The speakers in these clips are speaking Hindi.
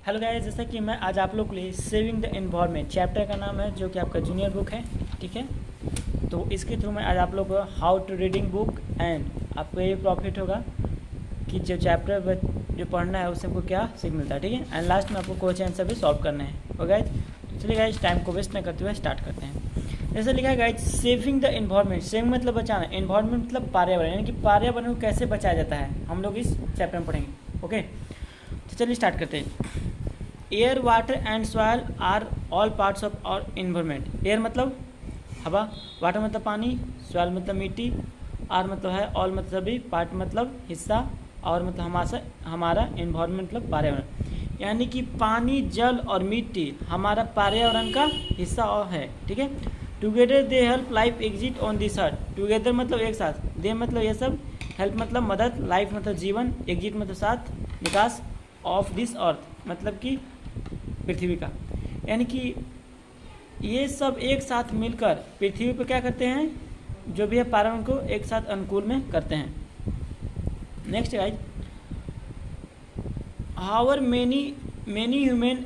हेलो गाइस, जैसा कि मैं आज आप लोग के लिए सेविंग द एनवायरनमेंट चैप्टर का नाम है, जो कि आपका जूनियर बुक है। ठीक है, तो इसके थ्रू मैं आज आप लोग को how to reading book and आपको ये प्रॉफिट होगा कि जो चैप्टर जो पढ़ना है उससे आपको क्या सीख मिलता है। ठीक है, एंड लास्ट में आपको क्वेश्चन आंसर भी सॉल्व करने हैं। और गाइस तो चलिए गाइस, टाइम को वेस्ट न करते हुए स्टार्ट करते हैं। जैसे लिखा है guys, saving the environment. Saving मतलब बचाना, एनवायरनमेंट मतलब पर्यावरण, यानी कि पर्यावरण को कैसे बचाया जाता है हम लोग इस चैप्टर में पढ़ेंगे। ओके, तो चलिए स्टार्ट करते हैं। Air, water and soil are all parts of our environment. Air मतलब हवा, वाटर मतलब पानी, सॉइल मतलब मिट्टी, आर मतलब है, ऑल मतलब सभी, पार्ट मतलब हिस्सा, और मतलब हमारा एनवायरनमेंट मतलब पर्यावरण, यानी कि पानी, जल और मिट्टी हमारा पर्यावरण का हिस्सा है। ठीक है, together they help life exit on this earth. Together मतलब एक साथ, दे मतलब ये सब, हेल्प मतलब मदद, लाइफ मतलब जीवन, एग्जिट मतलब साथ, विकास, ऑफ दिस अर्थ मतलब कि पृथ्वी का, यानी कि ये सब एक साथ मिलकर पृथ्वी पर क्या करते हैं, जो भी है पर्यावरण को एक साथ अनुकूल में करते हैं। Next guys, however many human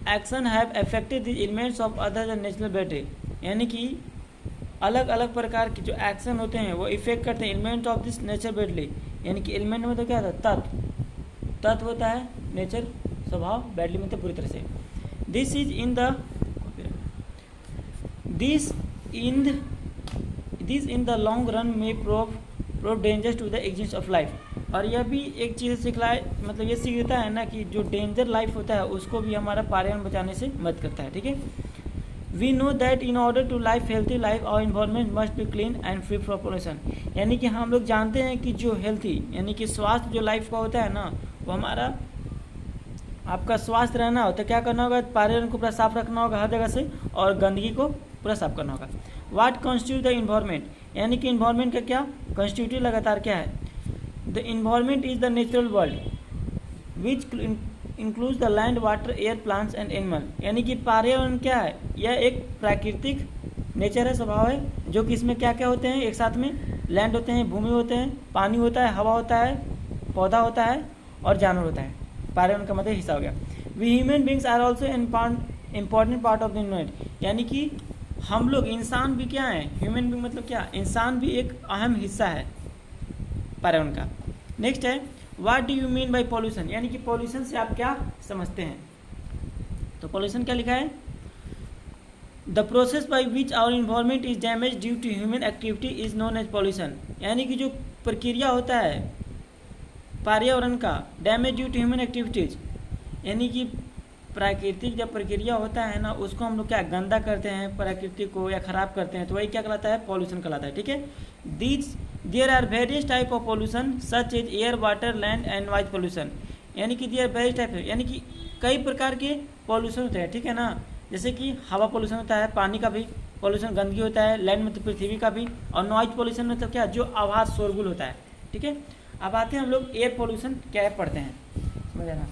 action have affected the elements of other than natural beauty, यानी कि अलग अलग प्रकार के जो एक्शन होते हैं वो इफेक्ट करते हैं element of this nature badly, यानी कि एलिमेंट में तो क्या होता है, तत्व होता है, नेचर स्वभाव, बैडली में तो पूरी तरह से। This in the long run में prove danger to the exist of life. और यह भी एक चीज़ सिखलाए, मतलब ये सीख देता है ना कि जो डेंजर लाइफ होता है उसको भी हमारा पर्यावरण बचाने से मदद करता है। ठीक है, we know that in order to life healthy life our environment must be clean and free from pollution, यानी कि हम लोग जानते हैं कि जो हेल्थी यानी कि स्वास्थ्य जो लाइफ का होता है ना, वो हमारा आपका स्वास्थ्य रहना हो तो क्या करना होगा, पर्यावरण को पूरा साफ रखना होगा हर जगह से, और गंदगी को पूरा साफ करना होगा। व्हाट कॉन्स्टिट्यूट द इन्वायरमेंट, यानी कि इन्वायरमेंट का क्या कॉन्स्टिट्यूटिव लगातार क्या है, the environment is the natural world which includes the land, water, air, plants and animal, यानी कि पर्यावरण क्या है, यह एक प्राकृतिक नेचर है, स्वभाव है, जो कि इसमें क्या क्या होते हैं एक साथ में, लैंड होते हैं, भूमि होते हैं, पानी होता है, हवा होता है, पौधा होता है और जानवर होता है, पर्यावरण का मतलब हिस्सा हो गया। We human beings are also important part of the environment, यानी कि हम लोग इंसान भी क्या है, ह्यूमन बींग मतलब क्या, इंसान भी एक अहम हिस्सा है पर्यावरण का। नेक्स्ट है, what do you mean by pollution, यानी कि पॉल्यूशन से आप क्या समझते हैं। तो पॉल्यूशन क्या लिखा है, the process by which our environment is damage due to human activity is known as pollution, यानी कि जो प्रक्रिया होता है पर्यावरण का, damage due to human activities, यानी कि प्राकृतिक जब प्रक्रिया होता है ना, उसको हम लोग क्या गंदा करते हैं प्रकृति को या खराब करते हैं, तो वही क्या कहलाता है, पॉल्यूशन कहलाता है। ठीक है, there are various type of pollution such as air, water, land and noise pollution, यानी कि देयर वेरियस टाइप है, यानी कि कई प्रकार के पॉल्यूशन होते हैं। ठीक है ना, जैसे कि हवा पॉल्यूशन होता है, पानी का भी पॉल्यूशन गंदगी होता है, लैंड मतलब पृथ्वी का भी, और नॉइज पॉल्यूशन मतलब क्या, जो आवाज़ शोरगुल होता है। ठीक है, अब आते हैं हम लोग एयर पोल्यूशन क्या है पढ़ते हैं, समझ आना।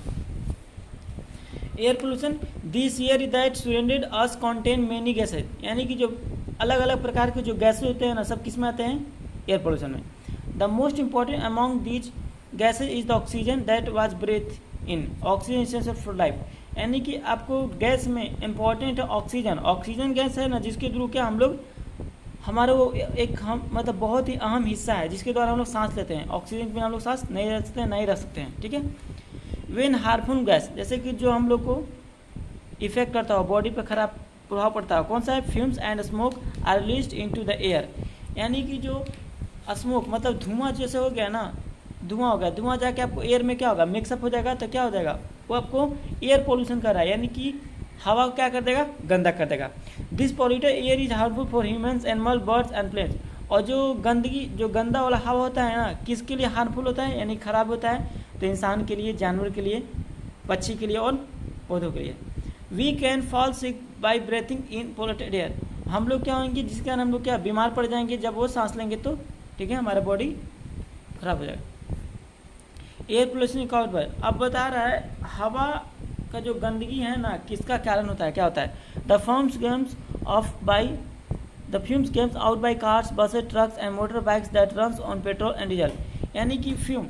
Air pollution, this air that surrounded us contain many gases, यानी कि जो अलग अलग प्रकार के जो गैसेज होते हैं ना, सब किस में आते हैं, एयर पोल्यूशन में। The most important among these gases is the oxygen that was breathe in, oxygen essential for life, यानी कि आपको गैस में इंपॉर्टेंट है ऑक्सीजन। ऑक्सीजन गैस है ना, जिसके थ्रू क्या हम लोग हमारे वो एक हम मतलब बहुत ही अहम हिस्सा है, जिसके द्वारा हम लोग सांस लेते हैं। ऑक्सीजन के बिना हम लोग सांस नहीं रख सकते हैं, नहीं रख सकते हैं। ठीक है, वेन हार्मफुल गैस, जैसे कि जो हम लोग को इफेक्ट करता हो, बॉडी पर खराब प्रभाव पड़ता है, कौन सा है, fumes and smoke are released into the air, यानी कि जो स्मोक मतलब धुआं जैसे हो गया ना, धुआं हो गया, धुआं जाके आपको एयर में क्या होगा, मिक्सअप हो जाएगा, तो क्या हो जाएगा, वो आपको एयर पोल्यूशन कर रहा है, यानी कि हवा को क्या कर देगा, गंदा कर देगा। This polluted air is harmful for humans, animal, birds and plants, और जो गंदगी जो गंदा वाला हवा होता है ना, किसके लिए हार्मफुल होता है, यानी खराब होता है, तो इंसान के लिए, जानवर के लिए, पक्षी के लिए और पौधों के लिए। We can fall sick by breathing in polluted air, हम लोग क्या होंगे, जिसके कारण हम लोग क्या बीमार पड़ जाएंगे जब वो सांस लेंगे, तो ठीक है हमारा बॉडी खराब हो जाएगा। एयर पोल्यूशन कवर्ड बाय, अब बता रहा है हवा का जो गंदगी है ना, किसका कारण होता है, क्या होता है, the fumes games out by cars, buses, trucks and motor bikes that runs on petrol and diesel, यानी कि फ्यूम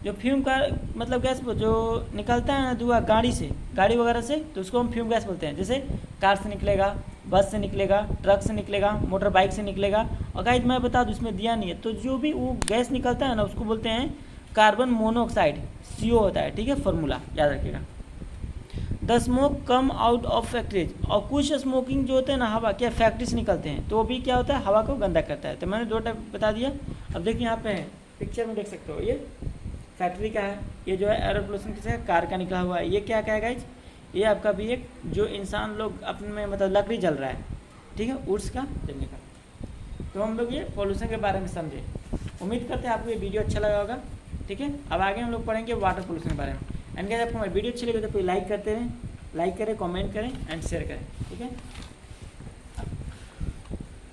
जो फ्यूम का मतलब गैस जो निकलता है ना धुआं गाड़ी से, गाड़ी वगैरह से, तो उसको हम फ्यूम गैस बोलते हैं। जैसे कार से निकलेगा, बस से निकलेगा, ट्रक से निकलेगा, मोटर बाइक से निकलेगा। और गाइस मैं बता दूं इसमें दिया नहीं है, तो जो भी वो गैस निकलता है ना उसको बोलते हैं कार्बन मोनोऑक्साइड, CO होता है, ठीक है, फॉर्मूला याद रखिएगा। The smoke come out of factories, और कुछ स्मोकिंग जो होते हैं ना हवा क्या फैक्ट्री से निकलते हैं, तो वो भी क्या होता है हवा को गंदा करता है। तो मैंने 2 टाइप बता दिया। अब देखिए यहाँ पे है पिक्चर में देख सकते हो, ये फैक्ट्री का है, ये जो है एयर पोल्यूशन किसी का कार का निकला हुआ है। ये क्या क्या है गाइज, ये आपका भी एक जो इंसान लोग अपने में मतलब लकड़ी जल रहा है, ठीक है, उर्स का जलने का। तो हम लोग ये पोल्यूशन के बारे में समझे। उम्मीद करते हैं आपको ये वीडियो अच्छा लगा होगा, ठीक है। अब आगे हम लोग पढ़ेंगे वाटर पोल्यूशन के बारे में। एंड गाइस आपको हमारी वीडियो अच्छी लगी तो कोई लाइक करते रहें, लाइक करें, कमेंट करें एंड शेयर करें, ठीक है।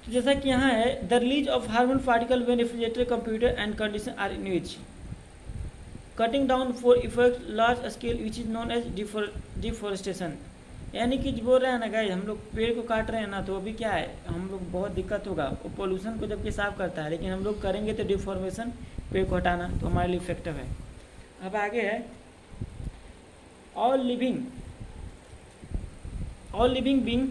तो जैसा कि यहाँ है the release of harmful particle when refrigerator, computer and condition are in use, cutting down for effect large scale which is known as deforestation. यानी कि बोल रहे हैं ना गाइस, हम लोग पेड़ को काट रहे हैं ना, तो अभी क्या है हम लोग बहुत दिक्कत होगा। वो पोल्यूशन को जबकि साफ करता है, लेकिन हम लोग करेंगे तो डिफॉर्मेशन, पेड़ को हटाना, तो हमारे लिए इफेक्टिव है। अब आगे है all living being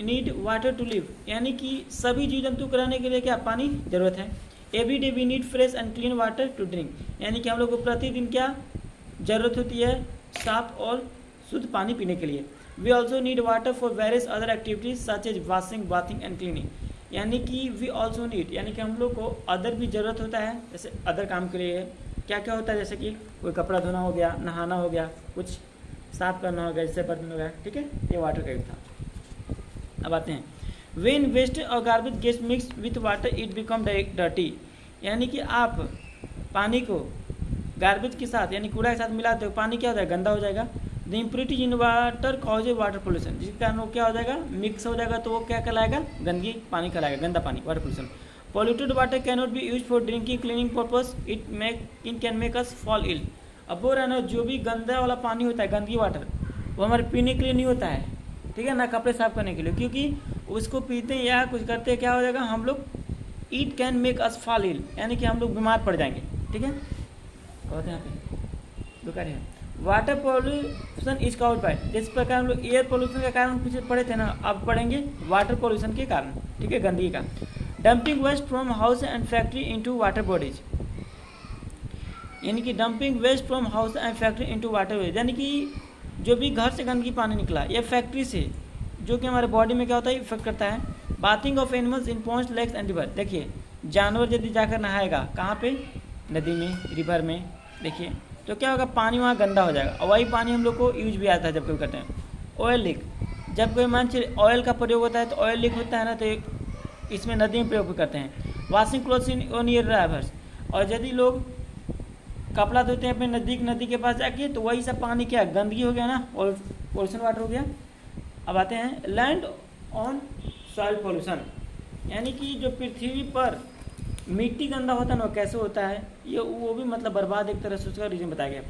need water to live, यानी कि सभी जीव जंतु को रहने के लिए क्या पानी जरूरत है। Every day we need fresh and clean water to drink, यानी कि हम लोग को प्रतिदिन क्या जरूरत होती है साफ और शुद्ध पानी पीने के लिए। We also need water for various other activities such as washing, bathing and cleaning, यानी कि वी ऑल्सो नीड, यानी कि हम लोग को अदर भी ज़रूरत होता है, जैसे अदर काम के लिए क्या क्या होता है, जैसे कि कोई कपड़ा धोना हो गया, नहाना हो गया, कुछ साफ करना हो गया, जैसे बर्तन हो गया, ठीक है, ये वाटर का था। अब आते हैं वेन वेस्ट और garbage gets mix with water it become dirty, यानी कि आप पानी को गार्बेज के साथ यानी कूड़ा के साथ मिलाते हो, पानी क्या हो जाएगा गंदा हो जाएगा। The impurities in water cause water pollution, जिसके कारण वो क्या हो जाएगा मिक्स हो जाएगा, तो वो क्या कहलाएगा गंदगी पानी कहलाएगा, गंदा पानी, water pollution. Polluted water can not be use for drinking, cleaning purpose, it can make us fall ill. अब बोल रहा है ना जो भी गंदा वाला पानी होता है, गंदगी वाटर, वो हमारे पीने के लिए नहीं होता है, ठीक है ना, कपड़े साफ करने के लिए, क्योंकि उसको पीते हैं या कुछ करते हैं क्या हो जाएगा हम लोग, it can make us fall ill, यानी कि हम लोग बीमार पड़ जाएंगे, ठीक है। कहते हैं यहाँ पे दुकान है water pollution is caused by, जिस प्रकार हम लोग एयर पोल्यूशन के कारण पीछे पढ़े थे ना, अब पढ़ेंगे वाटर पोल्यूशन के कारण, ठीक है, गंदगी का। Dumping waste from house and factory into water bodies, यानी कि dumping waste from house and factory into water bodies, यानी कि जो भी घर से गंदगी पानी निकला या फैक्ट्री से, जो कि हमारे बॉडी में क्या होता है इफेक्ट करता है। Bathing of animals in ponds, lakes and river, देखिए जानवर यदि जाकर नहाएगा कहाँ पे, नदी में, रिवर में, देखिए तो क्या होगा पानी वहाँ गंदा हो जाएगा, और वही पानी हम लोग को यूज भी आता है जब कभी करते हैं। ऑयल लीक, जब कोई मान चलिए ऑयल का प्रयोग होता है तो ऑयल लीक होता है ना, तो इसमें नदी में प्रयोग भी करते हैं। Washing clothes in on year reverse, और यदि लोग कपड़ा धोते हैं अपने नज़दीक नदी के पास जाके, तो वही सब पानी क्या गंदगी हो गया ना, और पोल्यूशन वाटर हो गया। अब आते हैं लैंड ऑन सॉइल पोल्यूशन, यानी कि जो पृथ्वी पर मिट्टी गंदा होता है ना कैसे होता है, ये वो भी मतलब बर्बाद एक तरह से उसका रीजन बताया गया।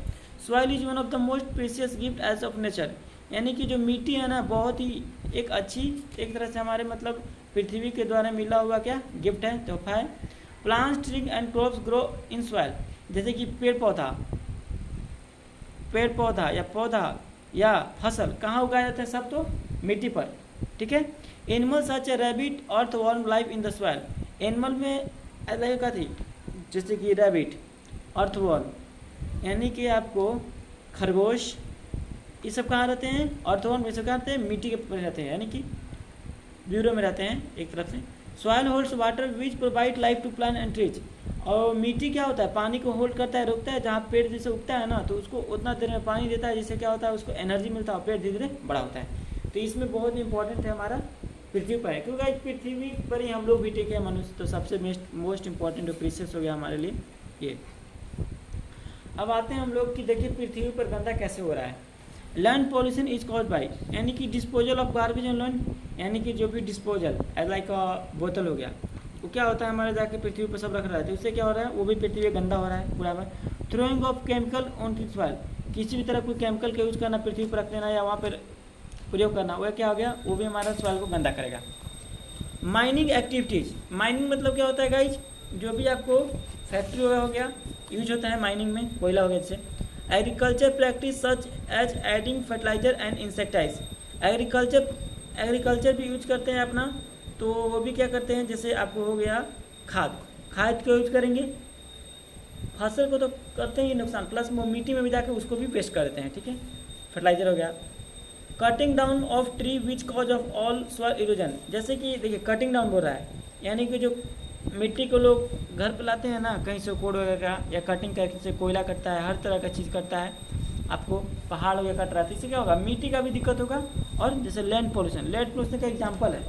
Soil is one of the most precious gift as of nature, यानी कि जो मिट्टी है ना बहुत ही एक अच्छी एक तरह से हमारे मतलब पृथ्वी के द्वारा मिला हुआ क्या गिफ्ट है, तोहफा है। Plants, tree and crops grow in soil, जैसे कि पेड़ पौधा या पौधा या फसल कहाँ उगाया जाता है, सब तो मिट्टी पर, ठीक है। Animal such A rabbit, earthworm live in the soil, animal में ऐसा क्या थी जैसे कि रैबिट, अर्थवर्म, यानी कि आपको खरगोश, ये सब कहाँ रहते हैं, अर्थवर्म ये सब कहाँ रहते हैं, मिट्टी के ऊपर रहते हैं, यानी कि ब्यूरो में रहते हैं एक तरफ से। Soil holds water which provide life to plant and trees, और मिट्टी क्या होता है पानी को होल्ड करता है, रोकता है, जहाँ पेड़ जैसे उगता है ना तो उसको उतना देर में पानी देता है, जिससे क्या होता है उसको एनर्जी मिलता है और पेड़ धीरे धीरे बड़ा होता है। तो इसमें बहुत इंपॉर्टेंट है हमारा पृथ्वी पर है, क्योंकि पृथ्वी पर ही हम लोग भी टिके हैं मनुष्य, तो सबसे मोस्ट इंपॉर्टेंट और प्रीशियस हो गया हमारे लिए ये। अब आते हैं हम लोग कि देखिए पृथ्वी पर गंदा कैसे हो रहा है। Land pollution is cause by, यानी कि disposal of garbage and land, यानी कि जो भी डिस्पोजल एज लाइक बोतल हो गया, वो क्या होता है हमारे जाके पृथ्वी पर सब रख रहा है, तो उससे क्या हो रहा है वो भी पृथ्वी गंदा हो रहा है पूरा में। Throwing of chemical on to soil, किसी भी तरह कोई केमिकल का यूज करना पृथ्वी पर रख देना या वहाँ पर प्रयोग करना, वह क्या हो गया वो भी हमारा सॉइल को गंदा करेगा। माइनिंग एक्टिविटीज़, माइनिंग मतलब क्या होता है गाइज, जो भी आपको फैक्ट्री हो गया यूज होता है माइनिंग में, कोयला हो गया जैसे। Agriculture practice such as adding fertilizer and insecticides, agriculture भी यूज करते हैं अपना, तो वो भी क्या करते हैं, जैसे आपको हो गया खाद को यूज करेंगे, फसल को तो करते ही नुकसान, प्लस वो मिट्टी में भी जाकर उसको भी वेस्ट कर देते हैं, ठीक है, फर्टिलाइजर हो गया। Cutting down of tree which cause of all soil erosion, जैसे कि देखिए कटिंग डाउन बोल रहा है, यानी कि जो मिट्टी को लोग घर पे लाते हैं ना, कहीं से कोड़ वगैरह या कटिंग करके से कोयला कटता है, हर तरह का चीज़ करता है, आपको पहाड़ वगैरह कट रहा है, तो इससे क्या होगा, मिट्टी का भी दिक्कत होगा। और जैसे लैंड पोल्यूशन का एग्जाम्पल है,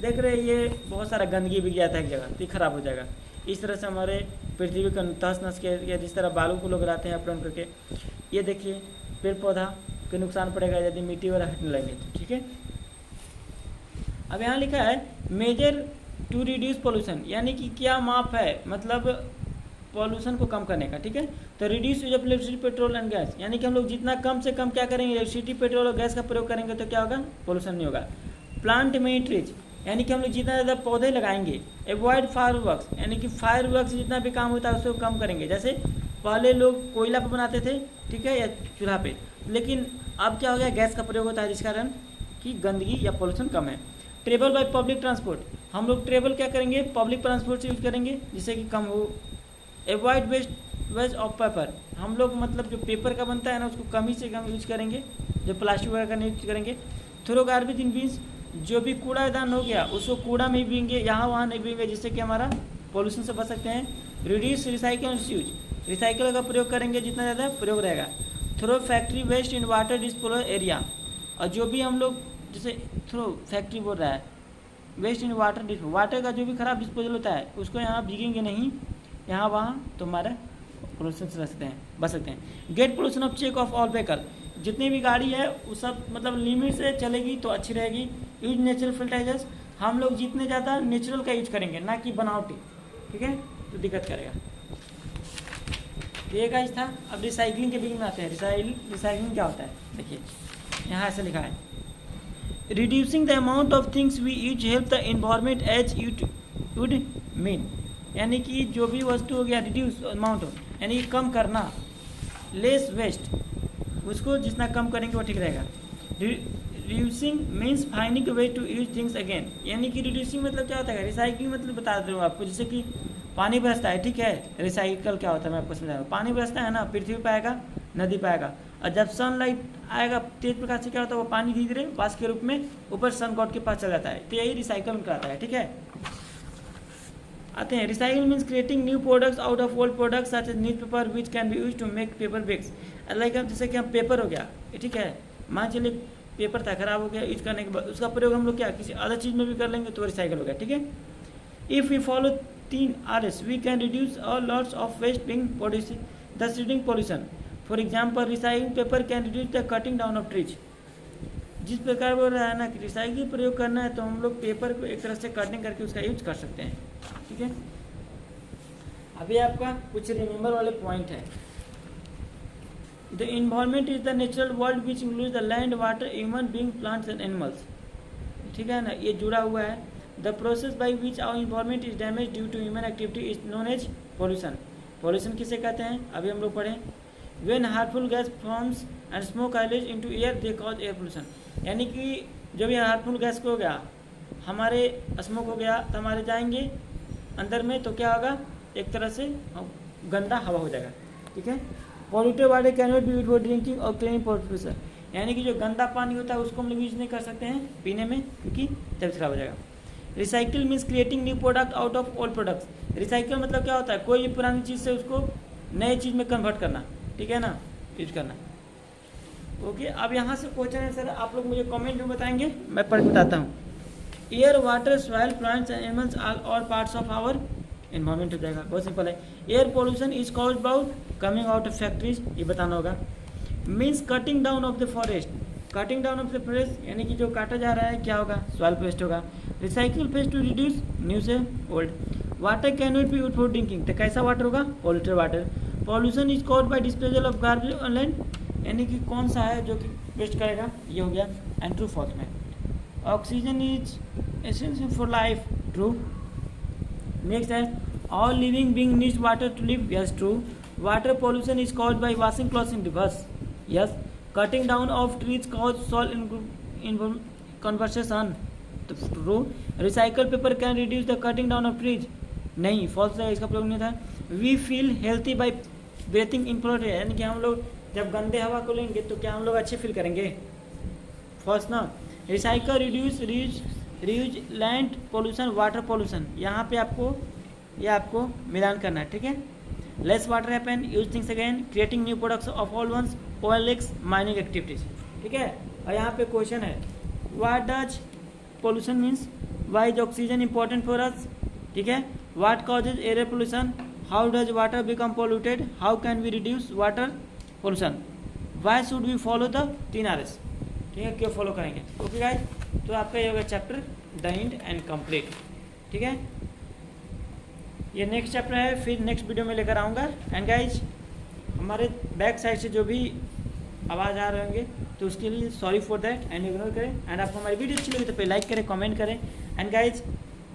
देख रहे हैं ये बहुत सारा गंदगी बिक जाता है एक जगह, तो ये खराब हो जाएगा। इस तरह से हमारे पृथ्वी को तहस नहस के, जिस तरह बालू को लोग लाते हैं अपलोड करके, ये देखिए पेड़ पौधा को नुकसान पड़ेगा यदि मिट्टी वगैरह हटने लगे तो, ठीक है। अब यहाँ लिखा है मेजर टू रिड्यूस पोल्यूशन, यानी कि क्या माप है, मतलब पॉल्यूशन को कम करने का, ठीक है। तो reduce use of electricity petrol and gas, यानी कि हम लोग जितना कम से कम क्या करेंगे, इलेक्ट्रिसिटी पेट्रोल और गैस का प्रयोग करेंगे तो क्या होगा, पोल्यूशन नहीं होगा। प्लांट मेनी ट्रीज, यानी कि हम लोग जितना ज़्यादा पौधे लगाएंगे। एवॉइड फायर वर्क्स, यानी कि फायर वर्क से जितना भी काम होता है उसको कम करेंगे। जैसे पहले लोग कोयला पर बनाते थे, ठीक है, या चूल्हा पे, लेकिन अब क्या हो गया, गैस का प्रयोग होता है, जिस कारण कि गंदगी या पोल्यूशन कम है। ट्रेवल बाय पब्लिक ट्रांसपोर्ट, हम लोग ट्रेवल क्या करेंगे, पब्लिक ट्रांसपोर्ट से यूज करेंगे जिससे कि कम हो। एवॉइड वेस्ट ऑफ पेपर, हम लोग मतलब जो पेपर का बनता है ना उसको कम ही से कम यूज करेंगे, जो प्लास्टिक वगैरह का नहीं यूज करेंगे। थ्रो गार्बेज इन बीन्स, जो भी कूड़ादान हो गया उसको कूड़ा में बींगे, यहाँ वहाँ नहीं बींगे, जिससे कि हमारा पोल्यूशन से बच सकते हैं। रिड्यूस रिसाइकल यूज, रिसाइकल का प्रयोग करेंगे जितना ज़्यादा प्रयोग रहेगा। Throw factory waste in water disposal area, और जो भी हम लोग जैसे थ्रो फैक्ट्री बोल रहा है, वेस्ट इन वाटर का जो भी खराब डिस्पोजल होता है उसको यहाँ भीगेंगे नहीं, यहाँ वहाँ, तो हमारा पोल्यूशन से बच सकते हैं। Get pollution of check of all vehicle, जितनी भी गाड़ी है वो सब मतलब लिमिट से चलेगी तो अच्छी रहेगी। यूज नेचुरल फर्टिलाइजर्स, हम लोग जितने ज़्यादा नेचुरल का यूज करेंगे ना कि बनावटी, ठीक है, तो दिक्कत करेगा। ये गाइस था। अब रिसाइकलिंग के बिगिन में आते हैं। रिसाइकलिंग क्या होता है, देखिए यहाँ ऐसे लिखा है, reducing the amount of things we use help the environment as it would mean, यानी कि जो भी वस्तु हो गया, रिड्यूस अमाउंट हो यानी कि कम करना, लेस वेस्ट, उसको जितना कम करेंगे वो ठीक रहेगा। Reducing means finding way to use things again, यानी कि रिड्यूसिंग मतलब क्या होता है, रिसाइकलिंग मतलब बता दे रहा हूँ आपको, जैसे कि पानी बरसता है, ठीक है, रिसाइकल क्या होता है मैं आपको समझा रहा हूँ। पानी बरसता है ना, पृथ्वी पे आएगा, नदी पे आएगा, और जब सनलाइट आएगा तेज प्रकाश से क्या होता है, वो पानी धीरे धीरे वाष्प के रूप में ऊपर सन गॉड के पास चल जाता है, तो यही रिसाइकल कराता है, ठीक है। आते हैं, recycle means creating new products out of old products such as newspaper which can be use to make paper bags, like जैसे कि हम पेपर हो गया, ठीक है, मान चलिए पेपर था खराब हो गया, यूज करने के बाद उसका प्रयोग हम लोग क्या किसी अदर चीज़ में भी कर लेंगे तो रिसाइकल हो गया, ठीक है। If we follow 3 Rs we can reduce all lots of waste being produce thus reducing pollution. For example recycling paper can reduce the cutting down of trees, जिस प्रकार बोल रहा है ना कि रिसाइकिल प्रयोग करना है तो हम लोग पेपर को एक तरह से कटिंग करके उसका यूज कर सकते हैं, ठीक है। अभी आपका कुछ रिमेंबर वाले पॉइंट है। The environment is the natural world which includes the land, water, human being, plants and animals, ठीक है ना, ये जुड़ा हुआ है। The process by which our environment is damage due to human activity is known as pollution. Pollution किसे कहते हैं, अभी हम लोग पढ़ें। When harmful gas forms and smoke release into air they cause air pollution, यानी कि जब ये हार्मफुल गैस को हो गया, हमारे स्मोक हो गया तो हमारे जाएंगे अंदर में, तो क्या होगा, एक तरह से गंदा हवा हो जाएगा, ठीक है। Polluted water can not be used for drinking और क्लीनिंग पर्पस, यानी कि जो गंदा पानी होता है उसको हम लोग यूज नहीं कर सकते हैं पीने में, क्योंकि तबियत खराब हो जाएगा। Recycle means creating new product out of old products. Recycle मतलब क्या होता है, कोई भी पुरानी चीज़ से उसको नए चीज़ में कन्वर्ट करना, ठीक है ना, यूज करना। ओके, अब यहाँ से क्वेश्चन है सर, आप लोग मुझे कमेंट में बताएंगे, मैं पढ़ बताता हूँ। Air, water, soil, plants and animals are all parts of our environment हो जाएगा, बहुत सिंपल है। Air pollution is caused by coming out of factories, ये बताना होगा। Means cutting down of the forest, cutting down of the forest यानी कि जो काटा जा रहा है क्या होगा, सॉइल वेस्ट होगा। Recycle face to reduce new से old. Water can not be used for drinking, तो कैसा वाटर होगा, polluted water. Pollution is caused bye disposal of garbage on land, यानी कि कौन सा है जो कि वेस्ट करेगा, ये हो गया। एंड ट्रू फॉल्स में oxygen is essential for life, true. Next है all living being needs water to live, yes true. Water pollution is caused by washing clothes in rivers, yes. Cutting down of trees cause soil in conversation, तो true. Recycle paper can reduce the cutting down of trees, नहीं, फॉल्स है, इसका प्रयोग नहीं था। We feel healthy by breathing in pure air, यानी कि हम लोग जब गंदे हवा को लेंगे तो क्या हम लोग अच्छे फील करेंगे, फॉल्स ना। Recycle reduce reuse land pollution water pollution, यहाँ पे आपको मिलान करना है, ठीक है। Less water happen, use things again, creating new products of all ones, oil leaks, mining activities, ठीक है। और यहाँ पे क्वेश्चन है what does pollution means, why is oxygen important for us, ठीक है। What causes air pollution, how does water become polluted, how can we reduce water pollution, why should we follow the 3 Rs, ठीक है, क्यों फॉलो करेंगे। ओके गाइस, तो आपका ये होगा chapter the hint and complete, ठीक है। ये नेक्स्ट चैप्टर है, फिर नेक्स्ट वीडियो में लेकर आऊँगा। एंड गाइज हमारे बैक साइड से जो भी आवाज़ आ रहे होंगे तो उसके लिए sorry for that and ignore करें। एंड आपको हमारी वीडियो अच्छी लगी तो पे लाइक करें, कमेंट करें। एंड गाइज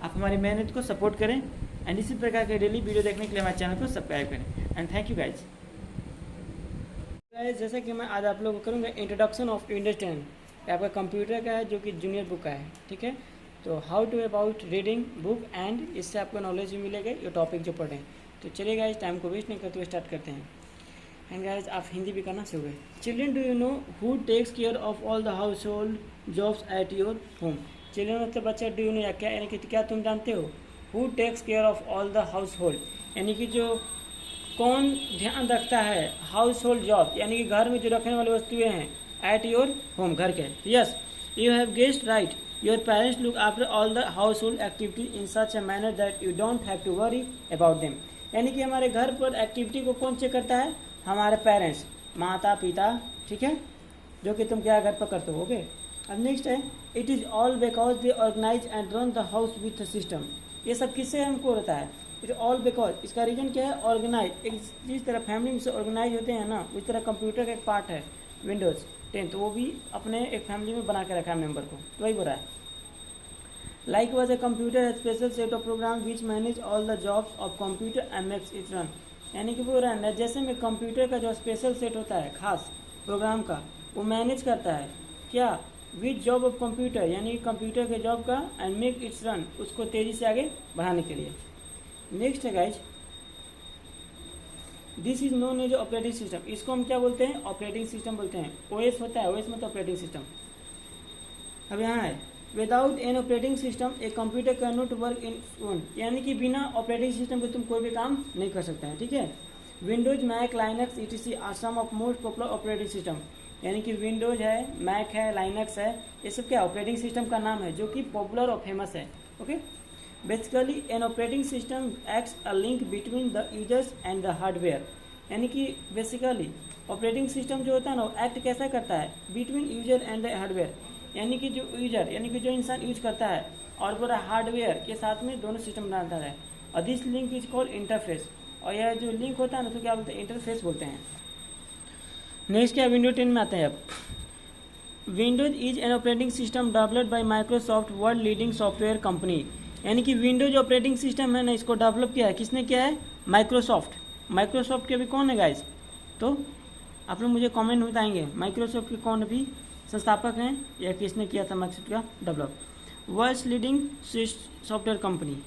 आप हमारी मेहनत को सपोर्ट करें एंड इसी प्रकार के डेली वीडियो देखने के लिए हमारे चैनल को सब्सक्राइब करें। And thank you guys. जैसा कि मैं आज आप लोगों को करूँगा इंट्रोडक्शन ऑफ विंडोज 10, आपका कंप्यूटर का है जो कि जूनियर बुक का है, ठीक है। तो how to about reading book and इससे आपको नॉलेज भी मिलेगा ये टॉपिक जो पढ़ें। तो चलिए गाइज टाइम को वेस्ट नहीं करते हुए स्टार्ट करते हैं। एंड गाइज आप हिंदी भी करना सीख गए। Children do you know who takes care of all the household jobs at your home, children मतलब बच्चा, डू यू नो या क्या, यानी कि क्या तुम जानते हो, who takes care of all the household, यानी कि जो कौन ध्यान रखता है हाउस होल्ड जॉब, यानी कि घर में जो रखने वाली वस्तुएं हैं, एट योर होम घर के। Yes you have guessed right, your parents look after all the household activity in such a manner that you don't have to worry about them, यानी कि हमारे घर पर एक्टिविटी को कौन चेक करता है, हमारे पेरेंट्स, माता पिता, ठीक है, जो कि तुम क्या घर पर करते हो। ओके, अब नेक्स्ट है it is all because they organize and run the house with system, ये सब किससे हमको होता है, इट ऑल बिकॉज, इसका रीजन क्या है, ऑर्गेनाइज, एक जिस तरह फैमिली में से ऑर्गेनाइज होते हैं ना उस तरह कंप्यूटर का एक पार्ट है विंडोज़ 10, तो वो भी अपने एक फैमिली में बना के रखा है मेंबर को, तो वही बोल रहा है। लाइक वाज ए कंप्यूटर है special set of program which manage all the jobs of computer and makes it run, यानी कि वो रहा है जैसे में कंप्यूटर का जो स्पेशल सेट होता है खास प्रोग्राम का, वो मैनेज करता है क्या, विच जॉब ऑफ कंप्यूटर, यानी कंप्यूटर के जॉब का, एंड मेक इट्स रन, उसको तेज़ी से आगे बढ़ाने के लिए। नेक्स्ट है guys this is known as operating system, इसको हम क्या बोलते हैं, ऑपरेटिंग सिस्टम बोलते हैं। ओएस होता है, ओएस मतलब ऑपरेटिंग सिस्टम। अब यहाँ है without an operating system a computer can not work in own, यानी कि बिना ऑपरेटिंग सिस्टम के तुम कोई भी काम नहीं कर सकते हैं, ठीक है। Windows, Mac, Linux etc are some of most popular operating system, यानी कि विंडोज है, मैक है, लाइनक्स है, ये सब क्या ऑपरेटिंग सिस्टम का नाम है जो कि पॉपुलर और फेमस है। Okay, basically N operating system acts a link between the users and the hardware, यानी कि बेसिकली ऑपरेटिंग सिस्टम जो होता है ना वो एक्ट कैसा करता है, between user and the hardware, यानी कि जो यूजर यानी कि जो इंसान यूज करता है और पूरा हार्डवेयर के साथ में दोनों सिस्टम बनाता है। और this link is called interface, और यह जो लिंक होता है ना तो क्या बोलते हैं, इंटरफेस बोलते हैं। नेक्स्ट क्या विंडोज 10 में आता है। अब Windows is an operating system developed by Microsoft, world leading software company, यानी कि विंडोज ऑपरेटिंग सिस्टम है ना इसको डेवलप किया है, किसने किया है, माइक्रोसॉफ्ट। माइक्रोसॉफ्ट के भी कौन है गाइज, तो आप लोग मुझे कमेंट में बताएंगे माइक्रोसॉफ्ट के कौन भी संस्थापक हैं या किसने किया था माइक्रोसॉफ्ट का develop. World leading software company,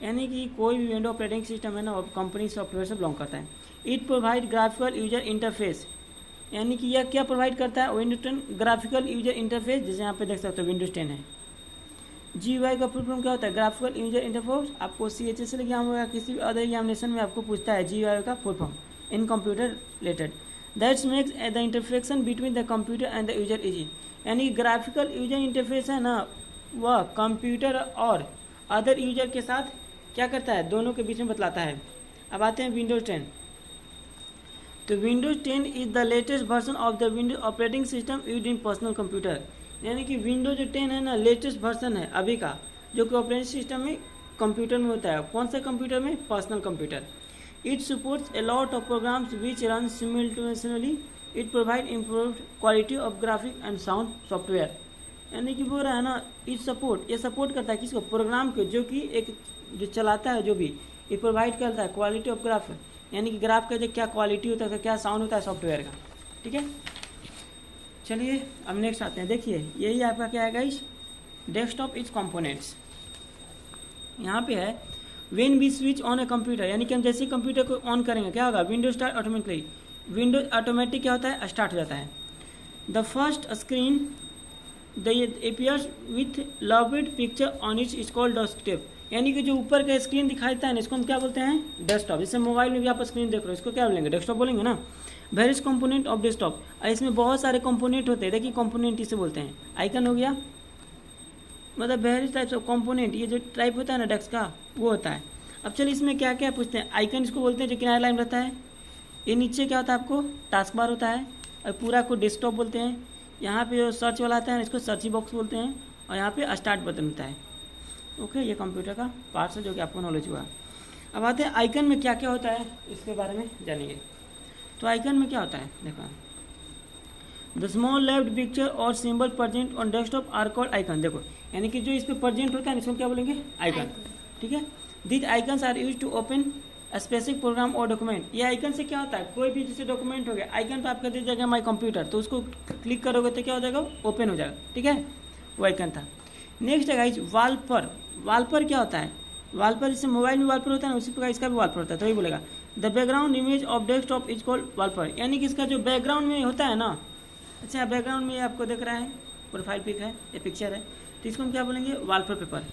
यानी कि कोई भी विंडो ऑपरेटिंग सिस्टम है ना वो कंपनी सॉफ्टवेयर से बिलोंग करता है। It provide graphical user interface, यानी कि यह क्या प्रोवाइड करता है, विंडोज 10 ग्राफिकल यूजर इंटरफेस, जैसे यहाँ पे देख सकते हो विंडोज 10 है। GUI का फुल फॉर्म क्या होता है, ग्राफिकल यूजर इंटरफेस। आपको CHS एग्जाम होगा, किसी भी अदर एग्जामिनेशन में आपको पूछता है GUI का full form in computer related, that's makes the interaction between the computer and the user easy, यानी ग्राफिकल यूजर इंटरफेस है ना वह कंप्यूटर और अदर यूजर के साथ क्या करता है, दोनों के बीच में बतलाता है। अब आते हैं विंडोज 10, तो Windows 10 is the latest version of the Windows operating system used in personal computer, यानी कि विंडोज 10 है ना लेटेस्ट वर्जन है अभी का जो कि ऑपरेटिंग सिस्टम में कंप्यूटर में होता है। कौन सा कंप्यूटर में, personal computer. It supports a lot of programs which run simultaneously, it provide improved quality of graphic and sound software, यानी कि बोल रहा है ना इट सपोर्ट, ये सपोर्ट करता है किसको, प्रोग्राम को, जो कि एक जो चलाता है जो भी, ये प्रोवाइड करता है क्वालिटी ऑफ ग्राफिक यानी कि ग्राफ का जो क्या क्वालिटी होता है, क्या साउंड होता है सॉफ्टवेयर का, ठीक है। चलिए अब नेक्स्ट आते हैं। देखिए यही आपका क्या है गाइस, डेस्कटॉप इज कंपोनेंट्स। यहाँ पे है when we switch on a computer, यानी कि हम जैसे ही कंप्यूटर को ऑन करेंगे क्या होगा, windows start automatically, windows automatic क्या होता है, स्टार्ट हो जाता है। The first screen the appears with loaded picture on its is called desktop, यानी कि जो ऊपर का स्क्रीन दिखाई देता है ना, इसको हम क्या बोलते हैं, डेस्कटॉप। जैसे मोबाइल में भी आप स्क्रीन देख रहे हो, इसको क्या बोलेंगे, डेस्कटॉप बोलेंगे ना। वेरियस कंपोनेंट ऑफ डेस्कटॉप, इसमें बहुत सारे कंपोनेंट होते हैं। देखिए कंपोनेंट इसे बोलते हैं। आइकन हो गया, मतलब वेरियस टाइप्स ऑफ कंपोनेंट, ये जो टाइप होता है ना डेस्क का वो होता है। अब चलिए इसमें क्या क्या पूछते हैं। आइकन इसको बोलते हैं जो किनारे लाइन रहता है। ये नीचे क्या होता है आपको, टास्क बार होता है। और पूरा को डेस्कटॉप बोलते हैं। यहाँ पे जो सर्च वाला आता है इसको सर्च बॉक्स बोलते हैं। और यहाँ पे स्टार्ट बटन होता है। ओके, ये कंप्यूटर का पार्ट्स है जो कि आपको नॉलेज हुआ। अब आते हैं आइकन में क्या क्या होता है, इसके बारे में जानिए। तो आइकन में क्या होता है, देखो, द स्मॉल लेफ्ट पिक्चर और symbol present on desktop are called icon. देखो यानी कि जो इस पर प्रेजेंट होता है इसको क्या बोलेंगे, आइकन, ठीक है। This icons are use to open specific program और डॉक्यूमेंट। ये आइकन से क्या होता है, कोई भी जैसे डॉक्यूमेंट हो गया, आइकन पे आपका दे जाएगा माई कंप्यूटर, तो उसको क्लिक करोगे तो क्या हो जाएगा, ओपन हो जाएगा, ठीक है। वो आइकन था। नेक्स्ट है गाइस वॉलपर। वॉलपर क्या होता है, वॉलपर जैसे मोबाइल में वॉलपर होता है ना, उसी प्रकार इसका भी वॉलपर होता है। तो ये बोलेगा the background image of desktop is called wallpaper, यानी कि इसका जो बैकग्राउंड में होता है ना, अच्छा बैकग्राउंड में आपको दिख रहा है प्रोफाइल पिक है, ये पिक्चर है, तो इसको हम क्या बोलेंगे, वॉलपेपर।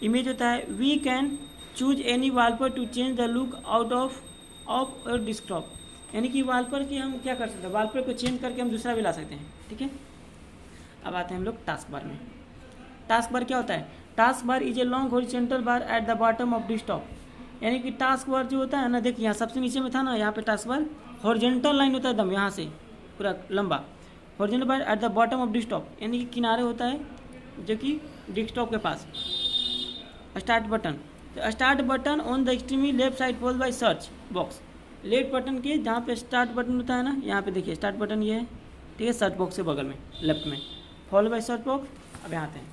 इमेज होता है we can choose any wallpaper to change the look out of your desktop, यानी कि वॉलपेपर की हम क्या कर सकते हैं, वॉलपेपर को चेंज करके हम दूसरा भी ला सकते हैं, ठीक है। अब आते हैं हम लोग टास्क बार में। टास्क बार क्या होता है, task bar is a long horizontal bar at the bottom of desktop, यानी कि टास्क बार जो होता है ना, देखिए यहाँ सबसे नीचे में था ना, यहाँ पे टास्क बार हॉरिजॉन्टल लाइन होता है एकदम यहाँ से पूरा लंबा, horizontal bar at the bottom of desktop, यानी कि किनारे होता है जो कि डेस्कटॉप के पास। स्टार्ट बटन, तो start button on the extremely left side followed by search box, left button के जहाँ पे स्टार्ट बटन होता है ना, यहाँ पे देखिए स्टार्ट बटन ये है, ठीक है, सर्च बॉक्स के बगल में लेफ्ट में, फॉलो बाय सर्च बॉक्स। अब यहाँ आते हैं,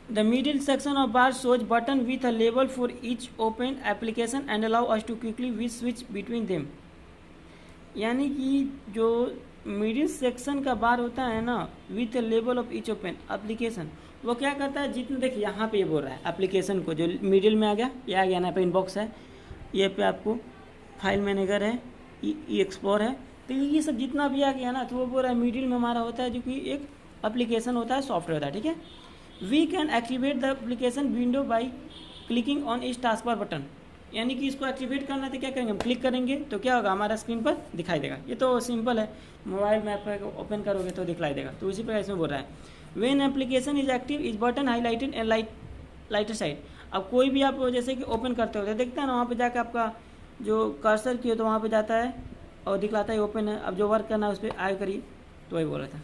the middle section of bar shows button with a label for each open application and allow us to quickly we switch between them, यानी कि जो मिडिल सेक्शन का बार होता है ना, with level of each open application, वो क्या करता है, जितने देखिए यहाँ पे ये बोल रहा है एप्लीकेशन को, जो मिडिल में आ गया, ये आ गया ना पे इनबॉक्स है, ये पे आपको फाइल मैनेजर है, ई एक्सप्लोर है, तो ये सब जितना भी आ गया ना, तो वो बोल रहा है मिडिल में हमारा होता है जो कि एक एप्लीकेशन होता है, सॉफ्टवेयर होता है, ठीक है। We can activate the application window by clicking on इस टास्क बार बटन, यानी कि इसको एक्टिवेट करना है तो क्या करेंगे, हम क्लिक करेंगे तो क्या होगा, हमारा स्क्रीन पर दिखाई देगा। ये तो सिंपल है, मोबाइल में आप ओपन करोगे तो दिखलाई देगा, तो उसी प्रकार इसमें बोल रहा है when application is active is button highlighted and lighter side. अब कोई भी आप जैसे कि ओपन करते हो तो देखते हैं ना, वहाँ पे जाकर आपका जो कर्सर की हो तो वहाँ पे जाता है और दिखलाता है ओपन है। अब जो वर्क करना है उस पर आए करिए, तो वही बोल रहा था।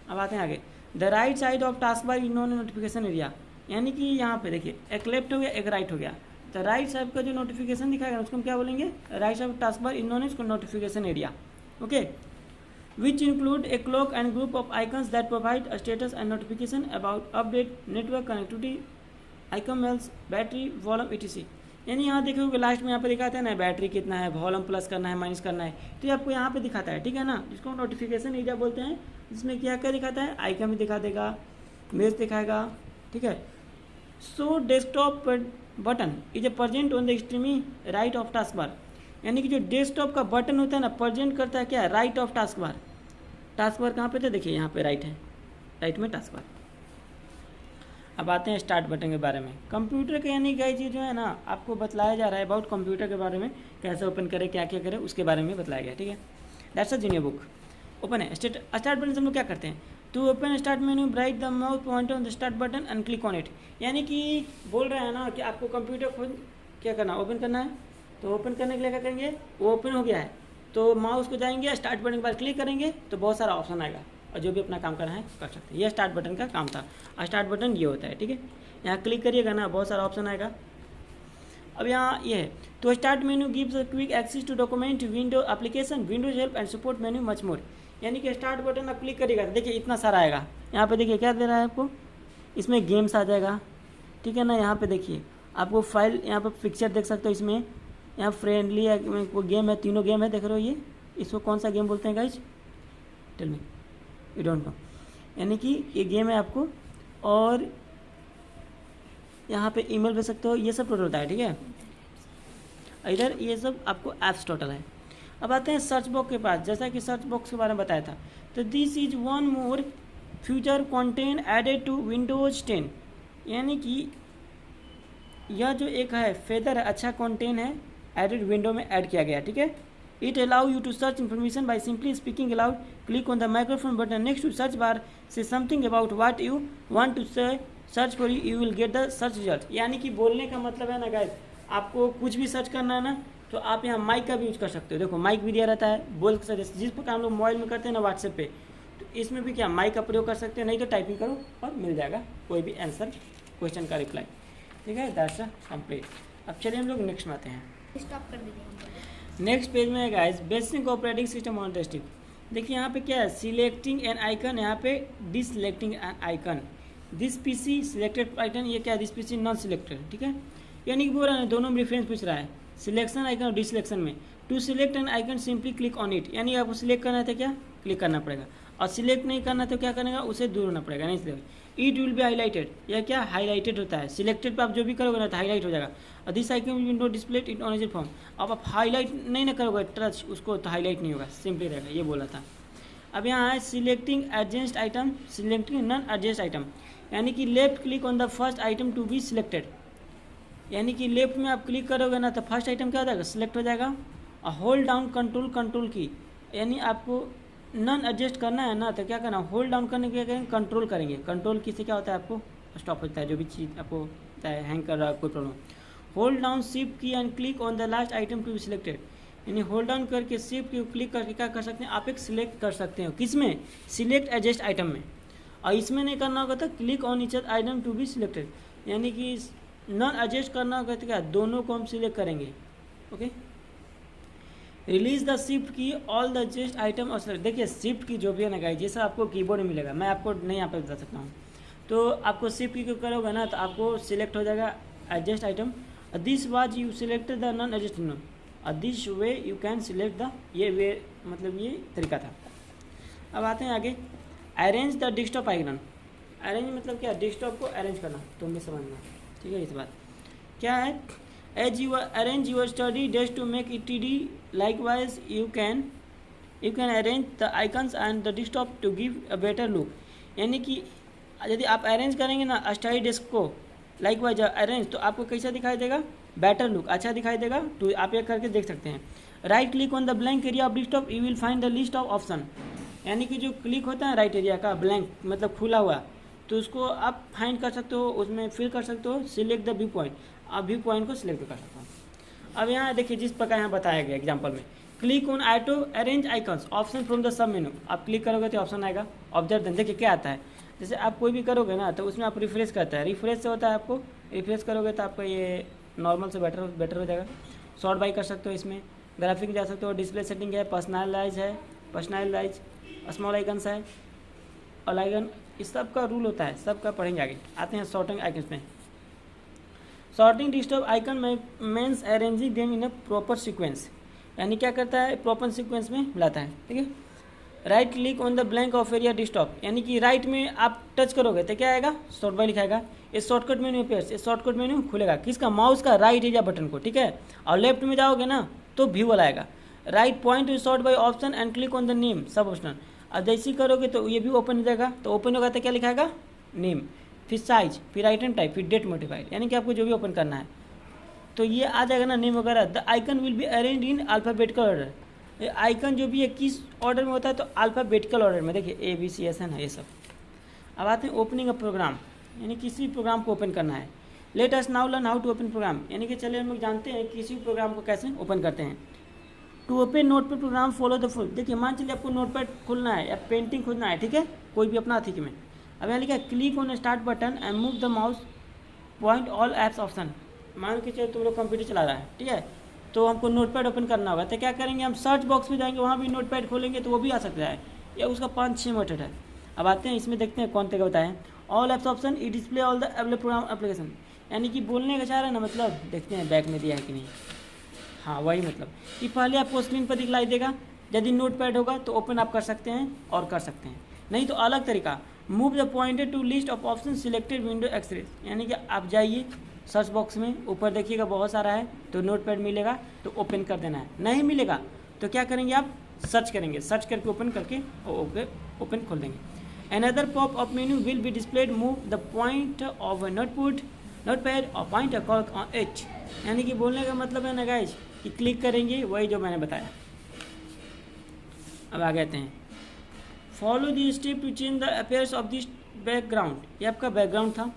अब आते हैं आगे, the right side of task bar is non notification area, यानी कि यहाँ पे देखिए एक लेफ्ट हो गया एक राइट हो गया, तो राइट साइड का जो नोटिफिकेशन दिखाएगा उसको हम क्या बोलेंगे, right side task bar in known इसको notification area, okay, which include a clock and group of icons that provide a status and notification about update, network connectivity, icon mails, battery, volume etc। यानी यहाँ देखोगे लास्ट में यहाँ पे दिखाता है ना, बैटरी कितना है, वॉल्यूम प्लस करना है माइनस करना है, तो ये आपको यहाँ पे दिखाता है, ठीक है ना, जिसको नोटिफिकेशन एरिया बोलते हैं। जिसमें क्या क्या दिखाता है, आइकन भी दिखा देगा, मेल्स दिखाएगा, ठीक है। So desktop button is a present on the extreme right of task bar, यानी कि जो डेस्कटॉप का बटन होता है ना, प्रेजेंट करता है क्या, right of task bar. Task bar कहाँ पे थे, देखिए यहाँ पे राइट है, राइट में टास्क बार। अब आते हैं स्टार्ट बटन के बारे में। कंप्यूटर के यानी गाइस ये जो है ना, आपको बतलाया जा रहा है अबाउट कंप्यूटर के बारे में, कैसे ओपन करें, क्या क्या करें, उसके बारे में बताया गया, ठीक है। That's a junior book. Open है स्टार्ट बटन से हम लोग क्या करते हैं, to open start menu bright the mouse pointer on the start button and click on it, यानी कि बोल रहे हैं ना कि आपको कंप्यूटर खुद क्या करना, ओपन करना है, तो ओपन करने के लिए क्या करेंगे, वो ओपन हो गया है तो माउस को जाएंगे, स्टार्ट बटन के बाद क्लिक करेंगे तो बहुत सारा ऑप्शन आएगा और जो भी अपना काम करना है कर सकते हैं। ये स्टार्ट बटन का काम था। स्टार्ट बटन ये होता है, ठीक है। यहाँ क्लिक करिएगा ना, बहुत सारा ऑप्शन आएगा। अब यहाँ ये है, तो start menu gives a quick access to document, window application, Windows help and support menu much more, यानी कि स्टार्ट बटन आप क्लिक करिएगा तो देखिए इतना सारा आएगा। यहाँ पे देखिए क्या दे रहा है आपको, इसमें गेम्स आ जाएगा, ठीक है ना। यहाँ पे देखिए आपको फाइल, यहाँ पर पिक्चर देख सकते हो, इसमें यहाँ फ्रेंडली है, वो गेम है, तीनों गेम है, देख रहे हो ये, इसको कौन सा गेम बोलते हैं guys, tell me, you don't know. यानी कि ये गेम है आपको, और यहाँ पे ईमेल भेज सकते हो, ये सब टोटल होता है, ठीक है। इधर ये सब आपको ऐप्स टोटल है। अब आते हैं सर्च बॉक्स के पास, जैसा कि सर्च बॉक्स के बारे में बताया था, तो this is one more future content added to Windows 10, यानी कि यह जो एक है फेदर है, अच्छा कंटेंट है, एडेड विंडो में ऐड किया गया, ठीक है। It allow you to search information by simply speaking aloud, click on the microphone button next to search bar, say something about what you want to search for, you will get the search result. यानी कि बोलने का मतलब है ना गाइस, आपको कुछ भी सर्च करना है ना, तो आप यहाँ माइक का भी यूज कर सकते हो। देखो माइक भी दिया रहता है, बोल सकते, जिस प्रकार हम लोग मोबाइल में करते हैं ना व्हाट्सएप पे, तो इसमें भी क्या माइक का प्रयोग कर सकते हैं, नहीं तो टाइपिंग करो और मिल जाएगा कोई भी आंसर, क्वेश्चन का रिप्लाई, ठीक है। That's complete. अब चलिए हम लोग नेक्स्ट में आते हैं। स्टॉप कर दीजिए। नेक्स्ट पेज में है guys basic operating system on desktop. देखिए यहाँ पे क्या है, सिलेक्टिंग एन आइकन, यहाँ पे deselecting an icon, this PC selected icon, ये क्या है, दिस पीसी नॉन सिलेक्टेड, ठीक है। यानी कि बोल रहा है दोनों में डिफरेंस पूछ रहा है, सिलेक्शन आइकन और डिसलेक्शन में। To select an icon simply click on it, यानी आपको सिलेक्ट करना है तो क्या क्लिक करना पड़ेगा, और सिलेक्ट नहीं करना तो क्या करेगा, उसे दूर होना पड़ेगा, नहीं select. It will be highlighted, यह क्या हाईलाइटेड होता है, सिलेक्टेड पे आप जो भी करोगे ना तो हाईलाइट हो जाएगा, और this icon will not display it on as form. अब आप हाईलाइट नहीं ना करोगे टच उसको तो हाईलाइट नहीं होगा, सिंपली रहेगा, ये बोला था। अब यहाँ है selecting adjacent item, selecting non adjacent item, यानी कि left click on the first item to be selected, यानी कि लेफ्ट में आप क्लिक करोगे ना तो फर्स्ट आइटम क्या हो जाएगा, सिलेक्ट हो जाएगा, और होल्ड डाउन कंट्रोल की, यानी आपको नॉन एडजस्ट करना है ना तो क्या करना, होल्ड डाउन करने के क्या करेंगे, कंट्रोल करेंगे, कंट्रोल की से क्या होता है आपको स्टॉप होता है, जो भी चीज़ आपको चाहे हैंग कर रहा है कोई problem. Hold down shift key and click on the last item to be selected, यानी होल्ड डाउन करके शिफ्ट की क्लिक करके क्या कर सकते हैं, आप एक सिलेक्ट कर सकते हो, किस में, सिलेक्ट एडजस्ट आइटम में। और इसमें नहीं करना होगा तो click on each item to be selected, यानी कि नॉन एडजस्ट करना होगा तो क्या दोनों को हम सिलेक्ट करेंगे, ओके। रिलीज द शिफ्ट की ऑल द एडजस्ट आइटम और सिलेक्ट, देखिए शिफ्ट की जो भी है ना गाइस, जैसा आपको कीबोर्ड में मिलेगा, मैं आपको नहीं यहाँ पे बता सकता हूँ, तो आपको शिफ्ट की करोगे ना तो आपको सिलेक्ट हो जाएगा adjust item, this was you select the non adjust no, और this way you can select the, ये वे मतलब ये तरीका था। अब आते हैं आगे, arrange the desktop icon, arrange मतलब क्या, डेस्कटॉप को अरेंज करना, तुम भी समझना, ठीक है। इस बात क्या है, as you arrange your study desk to make it tidy, likewise you can arrange the icons and the desktop to give a better look, यानी कि यदि आप अरेंज करेंगे ना स्टडी डेस्क को, लाइकवाइज अरेंज, तो आपको कैसा दिखाई देगा, बेटर लुक, अच्छा दिखाई देगा। तो आप ये करके देख सकते हैं। Right click on the blank area of desktop, you will find the list of option, यानी कि जो क्लिक होता है राइट एरिया का ब्लैंक मतलब खुला हुआ, तो उसको आप फाइंड कर सकते हो, उसमें फिल कर सकते हो, सिलेक्ट द व्यू पॉइंट, आप व्यू पॉइंट को सिलेक्ट कर सकते हो। अब यहाँ देखिए जिस प्रकार यहाँ बताया गया एग्जाम्पल में, click on auto arrange icons option from the sub मेनू, आप क्लिक करोगे तो ऑप्शन आएगा, ऑब्जर्व देन, देखिए क्या आता है, जैसे आप कोई भी करोगे ना तो उसमें आप रिफ्रेश करता है, रिफ्रेश से होता है आपको, रिफ्रेश करोगे तो आपका ये नॉर्मल से बेटर हो जाएगा। सॉर्ट बाई कर सकते हो, इसमें ग्राफिक जा सकते हो, डिस्प्ले सेटिंग है, पर्सनलाइज स्मॉल आइकन्स है, और आइकन, इस सब का रूल होता है, सब का पढ़ेंगे आगे। आते हैं सॉर्टिंग आइकन्स में, सॉर्टिंग डिस्टर्ब आइकन में means arranging them in a proper sequence, यानी क्या करता है प्रॉपर सीक्वेंस में लाता है, ठीक है। Right click on the blank of area desktop, यानी कि राइट में आप टच करोगे तो क्या आएगा, शॉर्ट बाई लिखाएगा, ये शॉर्टकट मेन्यू पेज, ये शॉर्टकट मेन्यू खुलेगा, किसका, माउस का राइट एरिया बटन को, ठीक है। और लेफ्ट में जाओगे ना तो व्यू वाला आएगा, right point two short by option and click on the name सब ऑप्शन, अब जैसे करोगे तो ये भी ओपन हो जाएगा, तो ओपन होगा तो क्या लिखाएगा, नेम, फिर साइज, फिर आइटम टाइप, फिर डेट मॉडिफाइड, यानी कि आपको जो भी ओपन करना है तो ये आ जाएगा ना नेम वगैरह। The icon will be arrange in alphabetical order, icon जो भी है किस ऑर्डर में होता है, तो अल्फ़ाबेटिकल ऑर्डर में, देखिए ABCSN है ये सब। अब आते हैं ओपनिंग अ प्रोग्राम, यानी किसी प्रोग्राम को ओपन करना है। Let us now learn how to open program, यानी कि चलिए हम लोग जानते हैं किसी प्रोग्राम को कैसे ओपन करते हैं। To open Notepad program follow the full, देखिए मान चलिए आपको नोटपैड खोलना है या पेंटिंग खोलना है, ठीक है, कोई भी अपना ठीक में। अब यहाँ लिखा है click on start button and move the mouse point all apps option, मान के चलो तुम लोग कंप्यूटर चला रहा है, ठीक है, तो हमको नोटपैड ओपन करना होगा, तो क्या करेंगे, हम सर्च बॉक्स में जाएंगे, वहाँ भी नोटपैड खोलेंगे तो वो भी आ सकता है, या उसका 5-6 मेथड है। अब आते हैं इसमें देखते हैं कौन तरीका बताएं। All apps option, E display all the available programme application, यानी कि बोलने का चाह रहा है ना, मतलब देखते हैं बैक में दिया है कि नहीं। हाँ वही मतलब कि पहले आपको स्क्रीन पर दिखलाई देगा, यदि नोट पैड होगा तो ओपन आप कर सकते हैं और कर सकते हैं, नहीं तो अलग तरीका move the pointer to list of option selected window express, यानी कि आप जाइए सर्च बॉक्स में, ऊपर देखिएगा बहुत सारा है, तो नोट पैड मिलेगा तो ओपन कर देना है, नहीं मिलेगा तो क्या करेंगे आप सर्च करेंगे, सर्च करके ओपन करके ओपन खोल देंगे। Another pop up menu will be displayed, move the point of a notepad or point a call on it, यानी कि बोलने का मतलब है ना गाइज कि क्लिक करेंगे वही जो मैंने बताया। अब आगे आते हैं, follow the step to change the appearance of this background, ये आपका बैकग्राउंड था।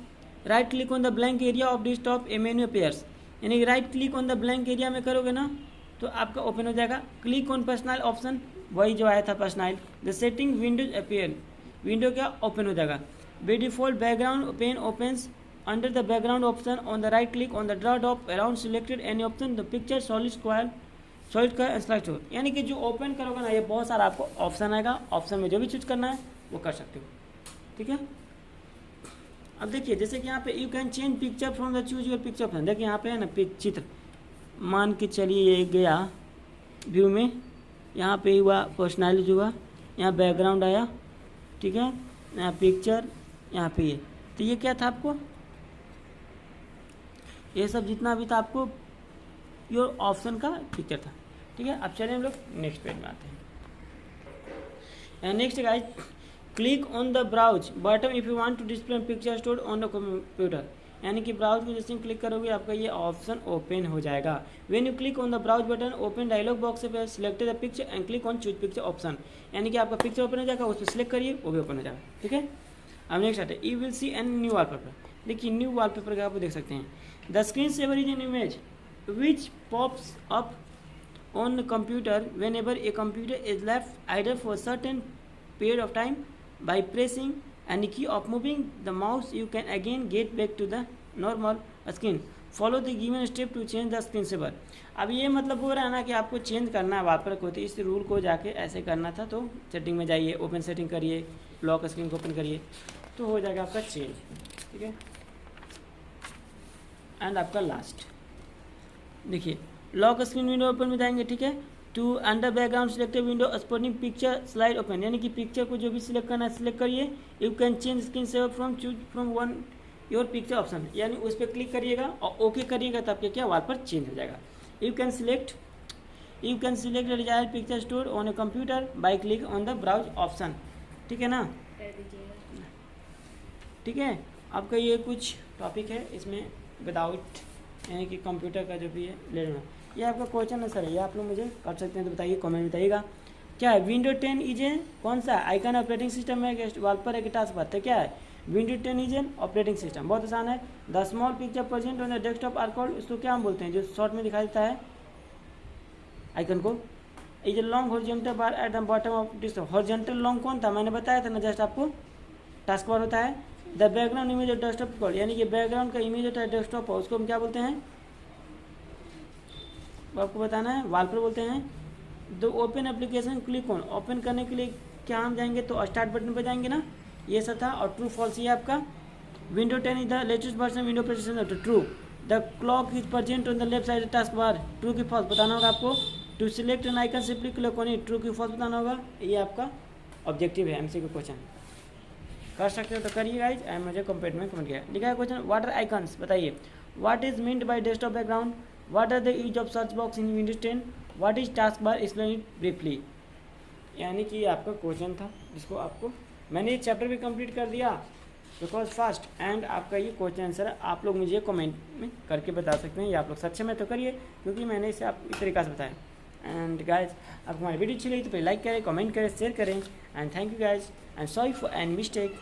Right click on the blank area of desktop a menu appears, यानी कि right click on the blank area में करोगे ना तो आपका ओपन हो जाएगा। क्लिक ऑन पर्सनल ऑप्शन, वही जो आया था personal, the setting windows appear, window क्या ओपन हो जाएगा। By default background pane opens under the background option, on the right click on the drop down around selected any option the picture solid square select हो, यानी कि जो ओपन करोगे ना ये बहुत सारा आपको ऑप्शन आएगा, ऑप्शन में जो भी चूज करना है वो कर सकते हो, ठीक है। अब देखिए जैसे कि यहाँ पे you can change picture from the choose your picture option, देखिए यहाँ पे है ना चित्र, मान के चलिए ये गया व्यू में, यहाँ पे हुआ पर्सनैलिटी हुआ, यहाँ बैकग्राउंड आया, ठीक है, यहाँ पिक्चर, यहाँ पे ये, तो ये क्या था आपको, ये सब जितना भी था आपको योर ऑप्शन का पिक्चर था, ठीक है। अब चलिए हम लोग नेक्स्ट पेज में आते हैं। Next guys, click on the browse button if you want to display picture stored on the computer, यानी कि ब्राउज को जैसे क्लिक करोगे आपका ये ऑप्शन ओपन हो जाएगा। When you click on the browse button open dialog box पे select the picture and click on choose picture option, यानी कि आपका पिक्चर ओपन हो जाएगा, उस पर सिलेक्ट करिए वो भी ओपन हो जाएगा, ठीक है। अब नेक्स्ट आते हैं, you will see an new wallpaper, देखिए न्यू वॉलपेपर का आप देख सकते हैं। The screen saver is an image which pops up on the computer whenever a computer is left idle for a certain period of time. By pressing any key of moving the mouse you can again get back to the normal screen. Follow the given step to change the screen saver. अब ये मतलब हो रहा है ना कि आपको चेंज करना है वॉलपेपर को, तो इस रूल को जाके ऐसे करना था, तो सेटिंग में जाइए, ओपन सेटिंग करिए, लॉक स्क्रीन को ओपन करिए तो हो जाएगा आपका चेंज, ठीक है। एंड आपका लास्ट देखिए लॉक स्क्रीन विंडो ओपन में जाएंगे, ठीक है। To under background selected window sporting picture slide open, यानी कि पिक्चर को जो भी सिलेक्ट करना है सिलेक्ट करिए। You can change screen saver from choose from one your picture option, यानी उस पर क्लिक करिएगा और ओके करिएगा तो आपके क्या वॉलपेपर चेंज हो जाएगा। You can select desired picture store on a computer by click on the browse option, ठीक है ना, ठीक है। आपका ये कुछ टॉपिक है, इसमें विदाउट यानी कि कंप्यूटर का जो भी है ले लेना। ये आपका क्वेश्चन है सर, ये आप लोग मुझे कर सकते हैं तो बताइए, कमेंट बताइएगा। क्या है विंडो 10 इज ए कौन सा आइकन ऑपरेटिंग सिस्टम है, वॉलपेपर है कि टास्क बार, तो क्या है window 10 is an operating system, बहुत आसान है। The small picture present on the desktop are called, इसको क्या हम बोलते हैं जो शॉर्ट में दिखाई देता है आइकन को, is a long horizontal bar at the bottom of desktop. Horizontal long कौन था, मैंने बताया था ना जस्ट आपको, टास्क बार होता है। The background image of desktop call, यानी कि बैकग्राउंड का इमेज होता है डेस्कटॉप है, उसको हम क्या बोलते हैं, आपको बताना है, वॉलपेपर बोलते हैं। The open application click on, open करने के लिए क्या हम जाएंगे तो स्टार्ट बटन पर जाएंगे ना, ये सब था। और ट्रू फॉल्स ये आपका window 10 is the latest version window operating system, true. The clock is present on the left side task bar, true की फॉल्स बताना होगा आपको। To select an icon simply click on it, true की फॉल्स बताना होगा। ये आपका ऑब्जेक्टिव है, एमसीक्यू क्वेश्चन कर सकते हो तो करिए गाइज। एंड मुझे कमेंट में कमेंट किया लिखा है क्वेश्चन, व्हाट आर आइकन्स, बताइए। What is meant by desktop background, what are the use of search box in windows 10, what is task bar, explain it briefly. यानी कि आपका क्वेश्चन था जिसको आपको मैंने ये चैप्टर भी कंप्लीट कर दिया बिकॉज फास्ट, एंड आपका ये क्वेश्चन आंसर है, आप लोग मुझे कमेंट में करके बता सकते हैं, या आप लोग सच्चे में तो करिए क्योंकि मैंने इसे आप इस तरीक़ा से बताया। एंड गाइज आपको हमारी वीडियो अच्छी लगी तो फिर लाइक करें, कमेंट करें, शेयर करें। And thank you guys and sorry for any mistake.